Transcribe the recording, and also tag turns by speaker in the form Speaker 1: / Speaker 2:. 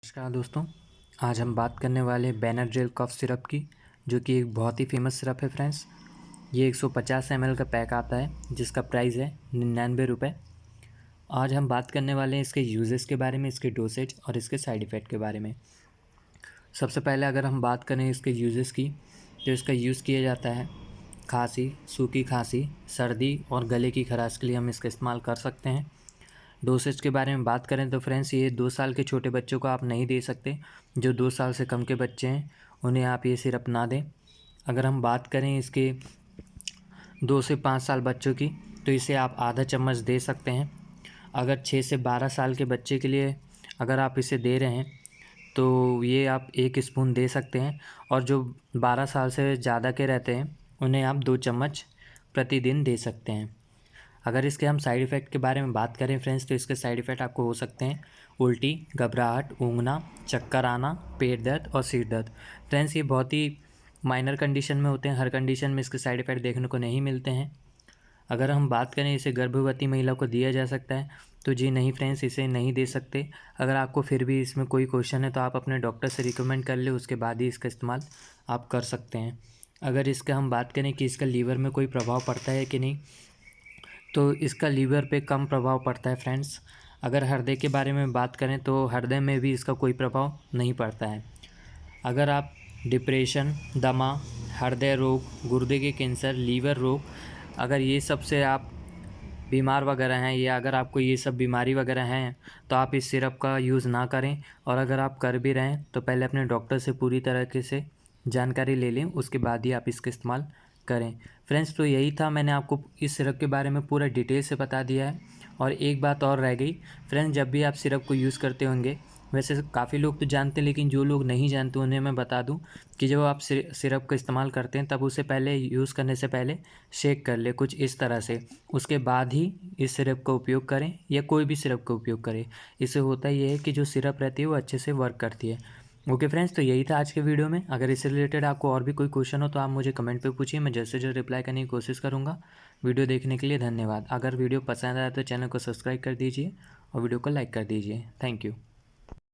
Speaker 1: नमस्कार दोस्तों, आज हम बात करने वाले बेनाड्रिल कफ सिरप की, जो कि एक बहुत ही फेमस सिरप है फ्रेंड्स। ये 150 ml का पैक आता है जिसका प्राइस है 99 रुपये। आज हम बात करने वाले हैं इसके यूजेस के बारे में, इसके डोसेज और इसके साइड इफ़ेक्ट के बारे में। सबसे पहले अगर हम बात करें इसके यूजेस की, तो इसका यूज़ किया जाता है खांसी, सूखी खांसी, सर्दी और गले की खराश के लिए हम इसका इस्तेमाल कर सकते हैं। डोसेज के बारे में बात करें तो फ्रेंड्स, ये 2 साल के छोटे बच्चों को आप नहीं दे सकते। जो 2 साल से कम के बच्चे हैं उन्हें आप ये सिरप ना दें। अगर हम बात करें इसके 2 से 5 साल बच्चों की, तो इसे आप आधा चम्मच दे सकते हैं। अगर 6 से 12 साल के बच्चे के लिए अगर आप इसे दे रहे हैं तो ये आप 1 स्पून दे सकते हैं, और जो 12 साल से ज़्यादा के रहते हैं उन्हें आप 2 चम्मच प्रतिदिन दे सकते हैं। अगर इसके हम साइड इफ़ेक्ट के बारे में बात करें फ्रेंड्स, तो इसके साइड इफ़ेक्ट आपको हो सकते हैं उल्टी, घबराहट, ऊँघना, चक्कर आना, पेट दर्द और सिर दर्द। फ्रेंड्स, ये बहुत ही माइनर कंडीशन में होते हैं, हर कंडीशन में इसके साइड इफ़ेक्ट देखने को नहीं मिलते हैं। अगर हम बात करें इसे गर्भवती महिला को दिया जा सकता है, तो जी नहीं फ्रेंड्स, इसे नहीं दे सकते। अगर आपको फिर भी इसमें कोई क्वेश्चन है तो आप अपने डॉक्टर से रिकमेंड कर ले, उसके बाद ही इसका इस्तेमाल आप कर सकते हैं। अगर इसका हम बात करें कि इसका लीवर में कोई प्रभाव पड़ता है कि नहीं, तो इसका लीवर पे कम प्रभाव पड़ता है फ्रेंड्स। अगर हृदय के बारे में बात करें तो हृदय में भी इसका कोई प्रभाव नहीं पड़ता है। अगर आप डिप्रेशन, दमा, हृदय रोग, गुर्दे के कैंसर, लीवर रोग, अगर ये सब से आप बीमार वगैरह हैं, या अगर आपको ये सब बीमारी वगैरह हैं, तो आप इस सिरप का यूज़ ना करें। और अगर आप कर भी रहे हैं तो पहले अपने डॉक्टर से पूरी तरीके से जानकारी ले लें, उसके बाद ही आप इसका इस्तेमाल करें। फ्रेंड्स, तो यही था, मैंने आपको इस सिरप के बारे में पूरा डिटेल से बता दिया है। और एक बात और रह गई फ्रेंड्स, जब भी आप सिरप को यूज़ करते होंगे, वैसे काफ़ी लोग तो जानते हैं, लेकिन जो लोग नहीं जानते उन्हें मैं बता दूं कि जब आप सिरप का इस्तेमाल करते हैं तब उसे पहले यूज़ करने से पहले शेक कर ले कुछ इस तरह से, उसके बाद ही इस सिरप का उपयोग करें, या कोई भी सिरप का उपयोग करें। इससे होता ये है कि जो सिरप रहती है वो अच्छे से वर्क करती है। ओके फ्रेंड्स, तो यही था आज के वीडियो में। अगर इससे रिलेटेड आपको और भी कोई क्वेश्चन हो तो आप मुझे कमेंट पे पूछिए, मैं जल्द से जल्द रिप्लाई करने की कोशिश करूँगा। वीडियो देखने के लिए धन्यवाद। अगर वीडियो पसंद आया तो चैनल को सब्सक्राइब कर दीजिए और वीडियो को लाइक कर दीजिए। Thank you.